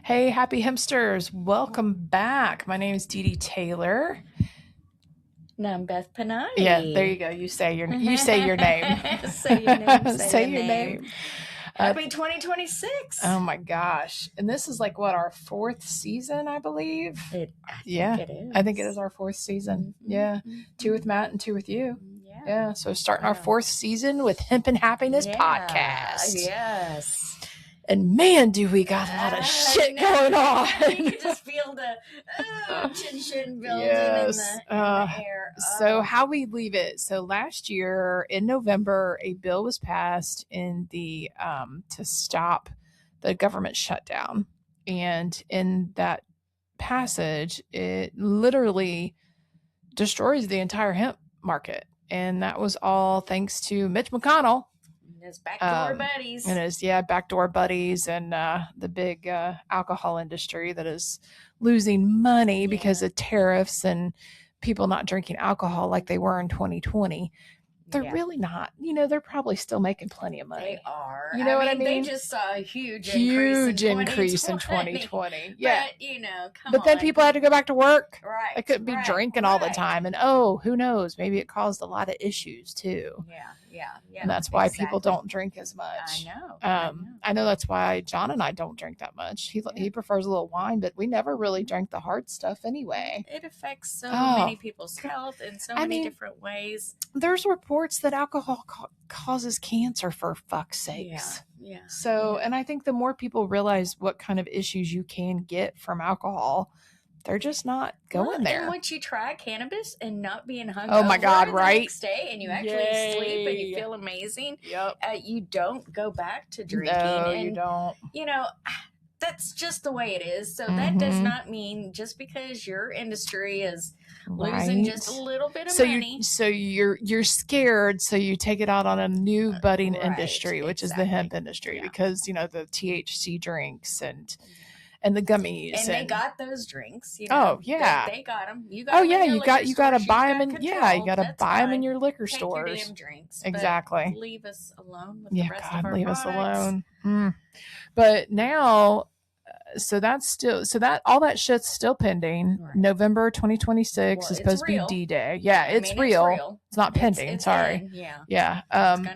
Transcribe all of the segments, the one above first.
Hey, happy hempsters. Welcome back. My name is Dee Dee Taylor. And I'm Beth Panani. Yeah, there you go. You say your name. Say your name. Say your name. Happy 2026. Oh my gosh. And this is like what, our fourth season, I believe? I think it is. I think it is our fourth season. Mm-hmm. Yeah. 2 with Matt and 2 with you. Yeah. So starting our fourth season with Hempin Happiness podcast. Yes. And man, do we got a lot of shit going on. You can just feel the tension building in the air. So how we leave it. So last year in November, a bill was passed in the to stop the government shutdown. And in that passage, it literally destroys the entire hemp market. And that was all thanks to Mitch McConnell. His backdoor buddies. And his backdoor buddies and the big alcohol industry that is losing money because of tariffs and people not drinking alcohol like they were in 2020. They're really not. They're probably still making plenty of money. They are. You know what I mean? They just saw a huge increase in 2020. Yeah. But, But then people had to go back to work. Right. They couldn't be drinking all the time. And who knows? Maybe it caused a lot of issues too. Yeah. And that's why people don't drink as much. I know. I know that's why John and I don't drink that much. He prefers a little wine, but we never really drank the hard stuff anyway. It affects so many people's health in so many different ways. There's reports that alcohol causes cancer, for fuck's sakes. Yeah. So, and I think the more people realize what kind of issues you can get from alcohol, they're just not going there. And once you try cannabis and not being hungover, oh my God, the right? next day, and you actually sleep and you feel amazing. Yep. You don't go back to drinking. No, and, you don't. That's just the way it is. So that does not mean just because your industry is losing just a little bit of money. So you're scared, so you take it out on a new budding industry, which is the hemp industry, because the THC drinks and the gummies, and they got those drinks. They got them. You got. You got to buy them in. You got to buy them in your liquor stores. Take your damn drinks. Exactly. Leave us alone with the rest of our leave products. us alone. But now. So that all that shit's still pending. Right. November 2026 is supposed to be D-Day. Yeah, it's real. It's not pending. It's sorry. Yeah.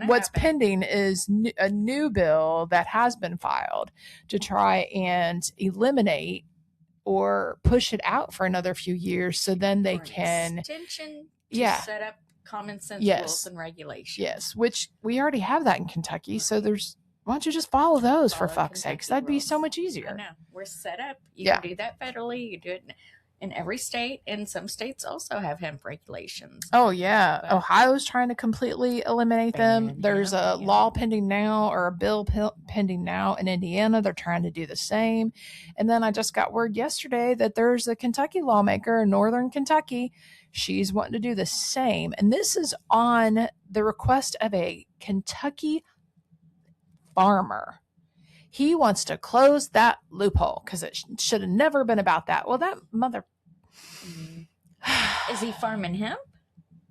What's pending is a new bill that has been filed to try and eliminate or push it out for another few years, so then they can set up common sense rules and regulations. Yes, which we already have that in Kentucky. So why don't you just follow those for fuck's sakes? That'd be so much easier. I know. We're set up. You can do that federally. You do it in every state. And some states also have hemp regulations. Oh, yeah. But Ohio's trying to completely eliminate them. There's a law pending now, or a bill pending now in Indiana. They're trying to do the same. And then I just got word yesterday that there's a Kentucky lawmaker in northern Kentucky. She's wanting to do the same. And this is on the request of a Kentucky farmer. He wants to close that loophole because it should have never been about that. Well, that mother. Is he farming hemp?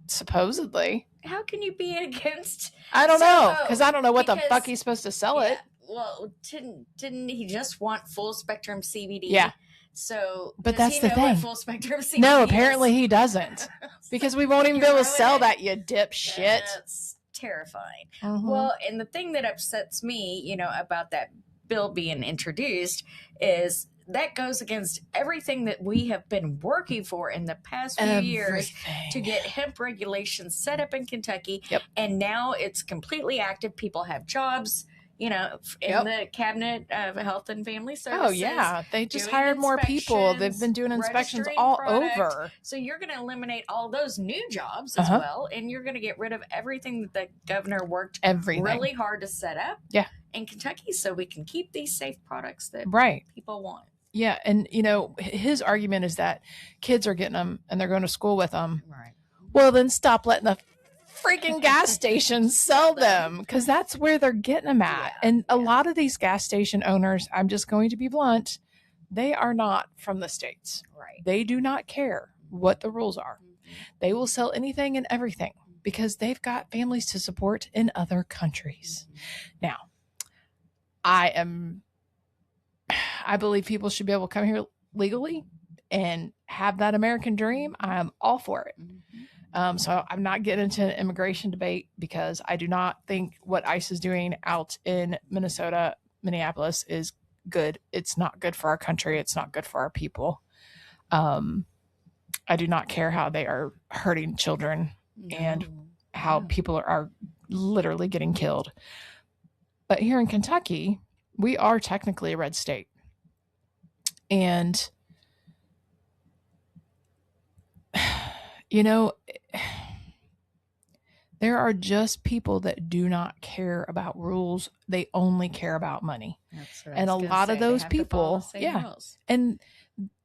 Supposedly. How can you be against? I don't know, because I don't know what the fuck he's supposed to sell it. Well, didn't he just want full spectrum CBD? Yeah. So, but that's the thing. What full spectrum CBD no, apparently he doesn't, because we won't even be able to sell that, you dipshit. That's terrifying. Well, and the thing that upsets me, about that bill being introduced is that goes against everything that we have been working for in the past few years to get hemp regulations set up in Kentucky. Yep. And now it's completely active. People have jobs, in the cabinet of Health and Family Services. Oh, yeah. They just hired more people. They've been doing inspections all over. So you're going to eliminate all those new jobs as well. And you're going to get rid of everything that the governor worked really hard to set up in Kentucky, so we can keep these safe products that people want. Yeah. And, his argument is that kids are getting them and they're going to school with them. Right. Well, then stop letting the freaking gas stations sell them, because that's where they're getting them at. And a lot of these gas station owners, I'm just going to be blunt, they are not from the States. Right. They do not care what the rules are. They will sell anything and everything because they've got families to support in other countries. Now, I believe people should be able to come here legally and have that American dream. I'm all for it. So I'm not getting into an immigration debate because I do not think what ICE is doing out in Minnesota, Minneapolis is good. It's not good for our country. It's not good for our people. I do not care how they are hurting children and how people are literally getting killed. But here in Kentucky, we are technically a red state. And, you know, there are just people that do not care about rules. They only care about money. And a lot of those people, rules. And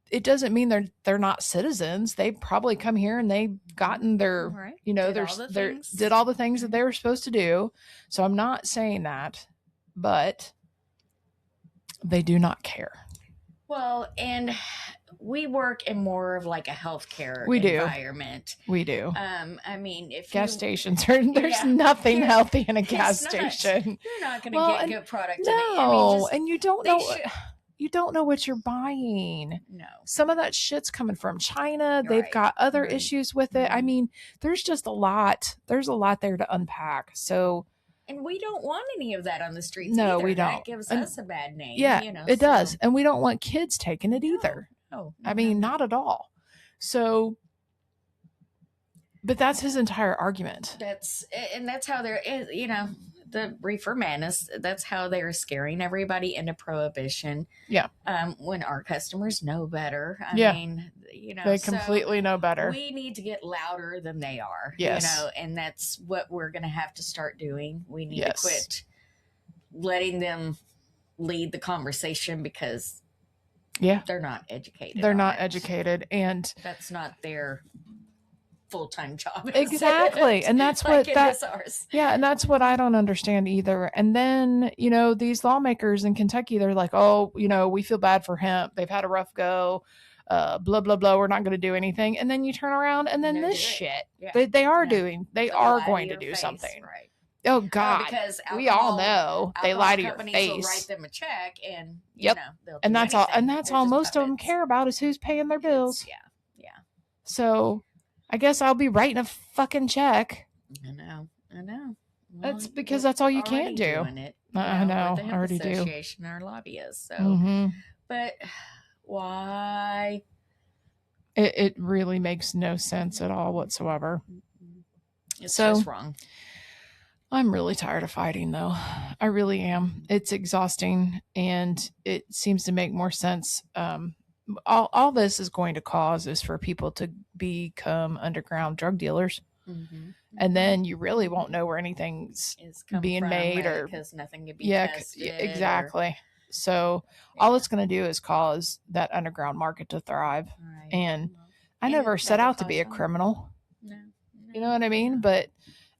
it doesn't mean they're not citizens. They probably come here and they've gotten their, you know, did all the things that they were supposed to do. So I'm not saying that, but they do not care. Well, and we work in more of like a healthcare environment. We do. I mean, if gas stations are, there's nothing healthy in a gas station. You're not going to get good product. No, and you don't know. You don't know what you're buying. No. Some of that shit's coming from China. They've got other issues with it. I mean, there's just a lot. There's a lot there to unpack. So. And we don't want any of that on the streets. No, either. we don't. That gives us a bad name. Yeah, it does. And we don't want kids taking it either. No, I mean, not at all. So, but that's his entire argument. That's how they're, you know, the reefer madness. That's how they're scaring everybody into prohibition. Yeah. When our customers know better. I mean, you know, they completely know better. We need to get louder than they are. Yes. You know, and that's what we're going to have to start doing. We need to quit letting them lead the conversation because they're not educated. They're not educated, and that's not their full-time job. Exactly. And that's like what ours. Yeah, and that's what I don't understand either. And then, you know, these lawmakers in Kentucky, they're like, oh, you know, we feel bad for hemp. They've had a rough go. Blah, blah, blah. We're not going to do anything. And then you turn around and then this shit. Yeah. They are doing. They are going to do something. Right. Oh, God. Because we all know they lie to your face. Will write them a check and, you know, and that's all. And that's all most of them care about is who's paying their bills. Yeah. So I guess I'll be writing a fucking check. I know. Well, that's because that's all you can do. I know. I already do. Association, our lobbyists. So, but why? It really makes no sense at all whatsoever. It's just wrong. I'm really tired of fighting, though. I really am. It's exhausting, and it seems to make more sense. All this is going to cause is for people to become underground drug dealers. And then you really won't know where anything's being made, or because nothing can be tested. Exactly. So all it's going to do is cause that underground market to thrive. Right. And I never set out to be a criminal. No. You know what I mean? But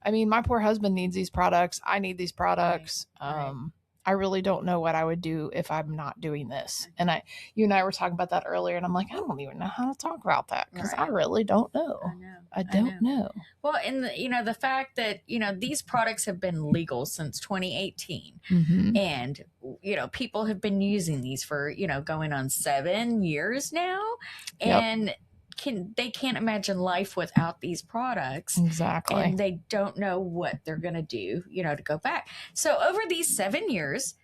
I mean, my poor husband needs these products. I need these products. Right. I really don't know what I would do if I'm not doing this. And you and I were talking about that earlier, and I'm like, I don't even know how to talk about that because I really don't know. I don't know. Well, and the fact that, these products have been legal since 2018 and, people have been using these for, going on 7 years now, and they can't imagine life without these products. Exactly. And they don't know what they're going to do, to go back. So over these 7 years,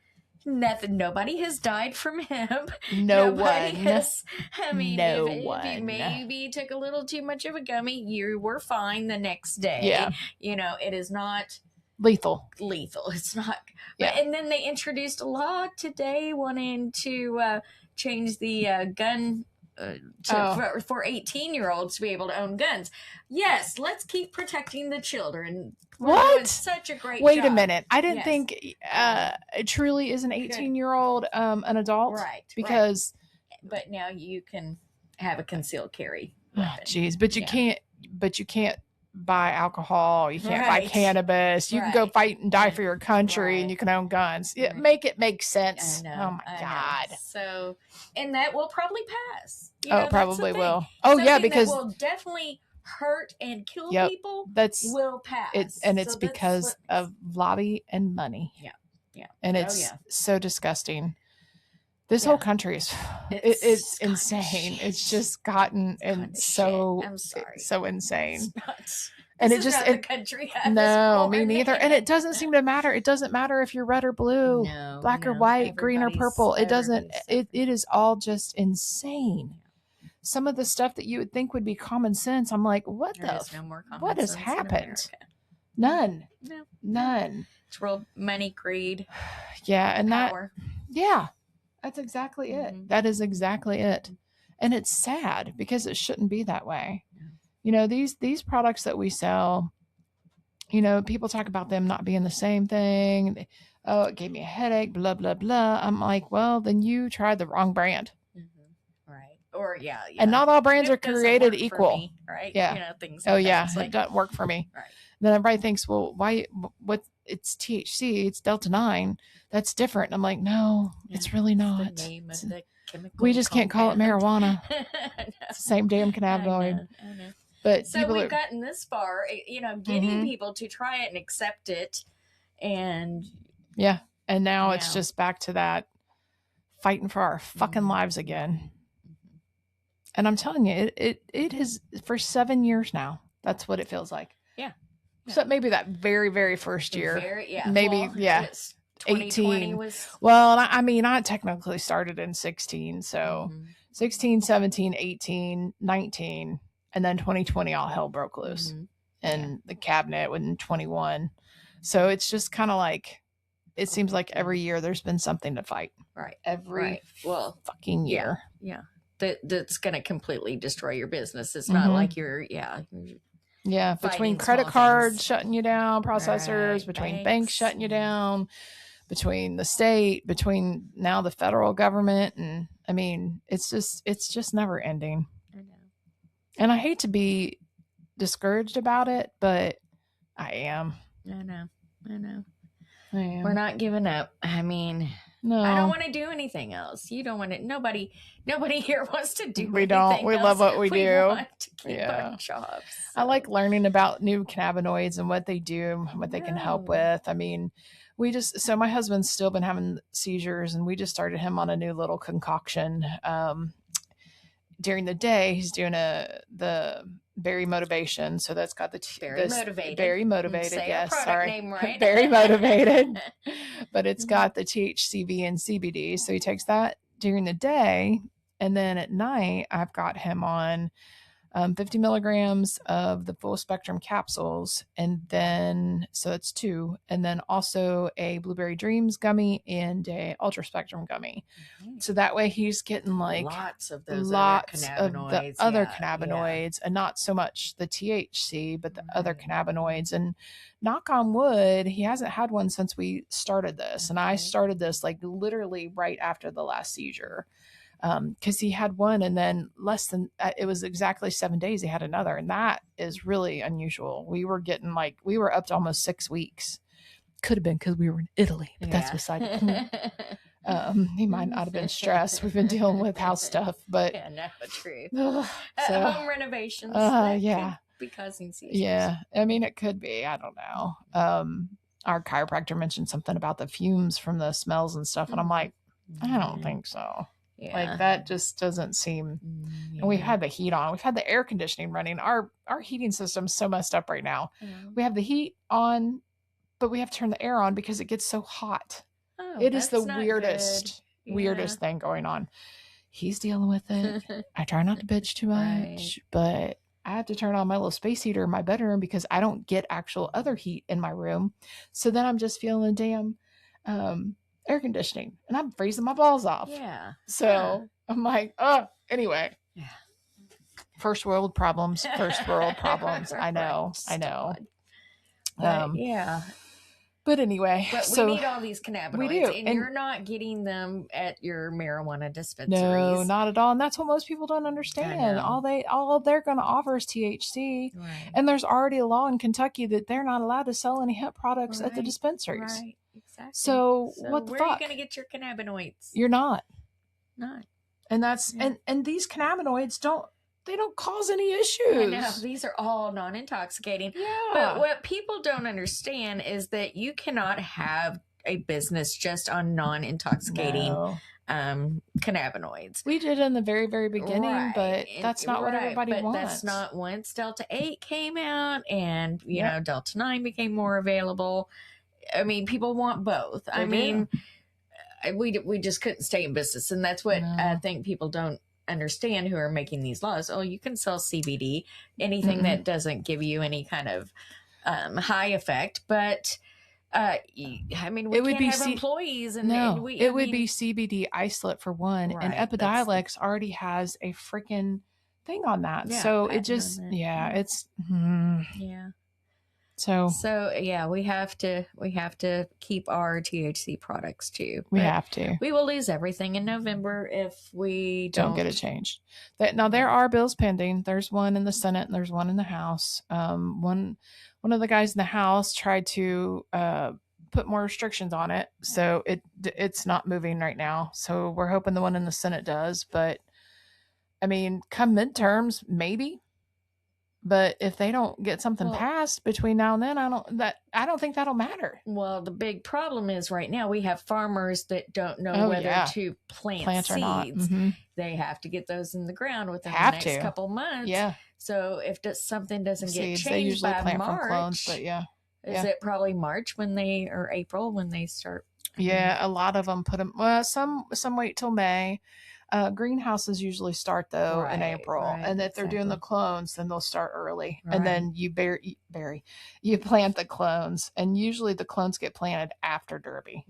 nobody has died from hemp. Nobody has. I mean, if you maybe took a little too much of a gummy, you were fine the next day. Yeah. It is not lethal. It's not. Yeah. And then they introduced a law today wanting to change the gun for 18-year-olds to be able to own guns. Yes, let's keep protecting the children. We're doing such a great Wait job. a minute. I didn't think truly is an 18-year-old an adult. Right. Because but now you can have a concealed carry. Jeez, but you can't buy alcohol, you can't buy cannabis, you can go fight and die for your country, and you can own guns. Make it make sense. Oh my God. So, and that will probably pass. It probably will. Oh yeah, because that will definitely hurt and kill people. Will pass. It's because of lobby and money. Yeah. And it's so disgusting. This whole country is it's insane. It's just gotten so insane. And it just the country no, me neither. And it doesn't seem to matter. It doesn't matter if you're red or blue, black or white, green or purple. It doesn't. It is all just insane. Some of the stuff that you would think would be common sense, I'm like, what what has happened? None. No. None. It's real money, greed. Yeah, and power. That's exactly it. That is exactly it. And it's sad because it shouldn't be that way. You know, these products that we sell, you know, people talk about them not being the same thing. Oh, it gave me a headache, blah, blah, blah. I'm like, well, then you tried the wrong brand. Right. Or, And not all brands are created equal. Me, right? Yeah. You know, things like that. It doesn't work for me. Right. Then everybody thinks, well, why, it's THC, it's Delta 9. That's different. I'm like, no, it's really not. It's the name of the chemical we just can't call it marijuana. It's the same damn cannabinoid. I know. But so we've gotten this far, you know, getting people to try it and accept it. And and now it's just back to that fighting for our fucking lives again. And I'm telling you, it has for 7 years now. That's what it feels like. Yeah. So maybe that very, very first year. Maybe, 18 was. Well, I mean, I technically started in 16. So 16, 17, 18, 19. And then 2020, all hell broke loose. And the cabinet in 21. So it's just kind of like, it seems like every year there's been something to fight. Right. Every fucking year. Yeah. That's going to completely destroy your business. It's not like you're between credit cards shutting you down, processors, between banks shutting you down, between the state, between now the federal government. And I mean, it's just never ending. I know. And I hate to be discouraged about it, but I am. I know. We're not giving up. I mean, no. I don't want to do anything else. You don't want to. Nobody here wants to do. We don't. We love what we do. Want to keep our jobs. I like learning about new cannabinoids and what they do, what they can help with. I mean, so my husband's still been having seizures, and we just started him on a new little concoction. During the day, he's doing the berry motivation. So that's got the very motivated. Say yes, a product name right. Very motivated. But it's got the THCV and CBD. So he takes that during the day, and then at night I've got him on 50 milligrams of the full spectrum capsules, and then so that's 2, and then also a Blueberry Dreams gummy and a Ultra Spectrum gummy. So that way he's getting like lots of the other cannabinoids, and not so much the THC, but the other cannabinoids. And knock on wood, he hasn't had one since we started this, and I started this like literally right after the last seizure. Because he had one, and then it was exactly 7 days he had another, and that is really unusual. We were up to almost 6 weeks. Could have been because we were in Italy, but that's beside the point. He might not have been stressed. We've been dealing with house stuff, but true. Home renovations. Be causing seizures. Yeah, I mean, it could be. I don't know. Our chiropractor mentioned something about the fumes from the smells and stuff, and I'm like, I don't think so. Yeah. Like that just doesn't seem. And we've had the heat on. We've had the air conditioning running. Our heating system's so messed up right now. We have the heat on, but we have to turn the air on because it gets so hot. It is the weirdest thing going on. He's dealing with it. I try not to bitch too much, but I have to turn on my little space heater in my bedroom because I don't get actual other heat in my room. So then I'm just feeling damn air conditioning, and I'm freezing my balls off. Yeah. So I'm like, anyway. Yeah. First world problems. I know. But anyway, but we need all these cannabinoids. We do. And you're not getting them at your marijuana dispensaries. No, not at all. And that's what most people don't understand. All they're going to offer is THC. Right. And there's already a law in Kentucky that they're not allowed to sell any hemp products at the dispensaries. Right. Exactly. So what the fuck? Where are you going to get your cannabinoids? You're not. Not. And that's and these cannabinoids don't cause any issues. I know. These are all non-intoxicating. Yeah. But what people don't understand is that you cannot have a business just on non-intoxicating cannabinoids. We did in the very, very beginning, but that's not what everybody wants. That's not once Delta 8 came out and, you know, Delta 9 became more available. I mean, people want both. We just couldn't stay in business. And that's what I think people don't understand who are making these laws. Oh, you can sell CBD, anything that doesn't give you any kind of high effect, but I mean, we can't have employees, and it would be CBD isolate for one, and Epidiolex already has a freaking thing on that. So it just, it's So yeah, we have to keep our THC products too. We have to. We will lose everything in November if we don't get it changed. Now there are bills pending. There's one in the Senate and there's one in the House. One of the guys in the House tried to put more restrictions on it, so it's not moving right now. So we're hoping the one in the Senate does. But I mean, come midterms, maybe. But if they don't get something passed between now and then, I don't think that'll matter. Well, the big problem is right now we have farmers that don't know whether to plant seeds. Or not. Mm-hmm. They have to get those in the ground within the next couple months. Yeah. So if something doesn't get changed they usually by plant March, from clones, but is it probably March or April when they start? Yeah, a lot of them put them. Well, some wait till May. Greenhouses usually start though in April, and if they're doing the clones, then they'll start early, and then you plant the clones, and usually the clones get planted after Derby,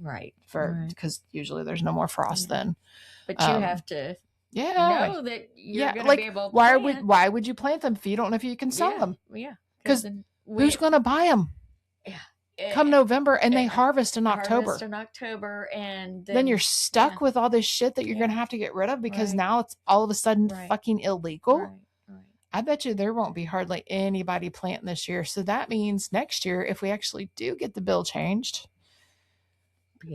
because usually there's no more frost then. But you have to know that you're going to be able to why would you plant them if you don't know if you can sell them? Yeah, because who's going to buy them? Yeah. Come November, and they harvest in October. And then you're stuck with all this shit that you're going to have to get rid of because now it's all of a sudden fucking illegal. Right. I bet you there won't be hardly anybody planting this year. So that means next year, if we actually do get the bill changed,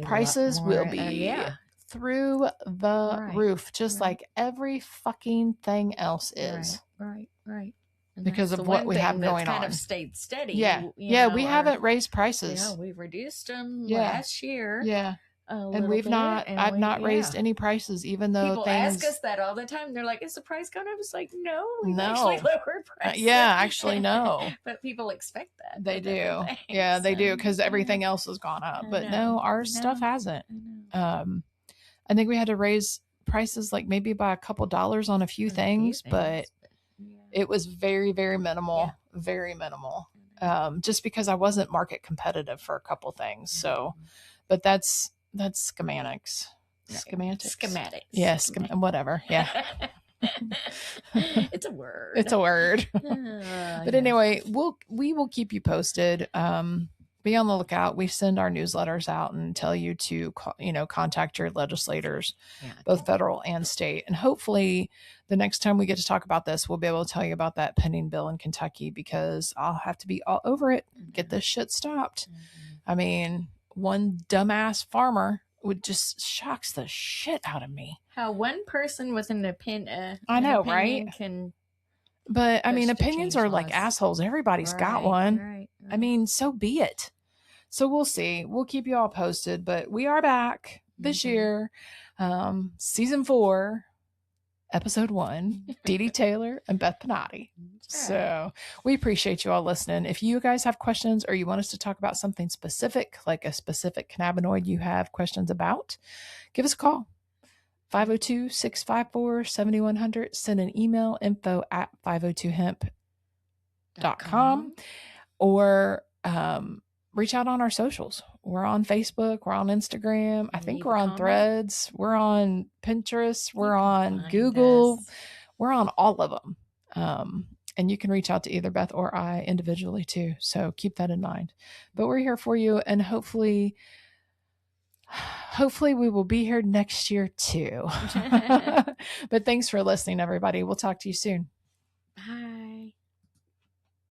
prices will be through the roof, just like every fucking thing else is. Right. And because of what we have going on. Kind of stayed steady. We haven't raised prices. Yeah, we've reduced them last year. Yeah. And I've not raised any prices, even though people ask us that all the time. They're like, is the price going up? It's like, no, we've actually lowered prices. Actually, no. But people expect that. They do. Yeah, they do, because everything else has gone up. But no, our stuff hasn't. I think we had to raise prices like maybe by a couple dollars on a few things, but it was very, very minimal, very minimal. Just because I wasn't market competitive for a couple things. So, but that's schematics. Schematics. Yes, whatever. Yeah. It's a word. It's a word. But anyway, we will keep you posted. Be on the lookout. We send our newsletters out and tell you to contact your legislators, both federal and state. And hopefully the next time we get to talk about this, we'll be able to tell you about that pending bill in Kentucky, because I'll have to be all over it. Get this shit stopped. I mean, one dumbass farmer would just shocks the shit out of me. How one person with an opinion, can. But I mean, opinions are like assholes. Everybody's got one. Right. I mean, so be it. So we'll see. We'll keep you all posted, but we are back this year. Season 4, episode 1, Dee Dee Taylor and Beth Panati. So we appreciate you all listening. If you guys have questions or you want us to talk about something specific, like a specific cannabinoid you have questions about, give us a call. 502-654-7100. Send an email, info@502hemp.com, or reach out on our socials. We're on Facebook. We're on Instagram. I think we're on Threads. We're on Pinterest. We're on Google. We're on all of them. And you can reach out to either Beth or I individually too. So keep that in mind. But we're here for you, and hopefully we will be here next year too. But thanks for listening, everybody. We'll talk to you soon. Bye.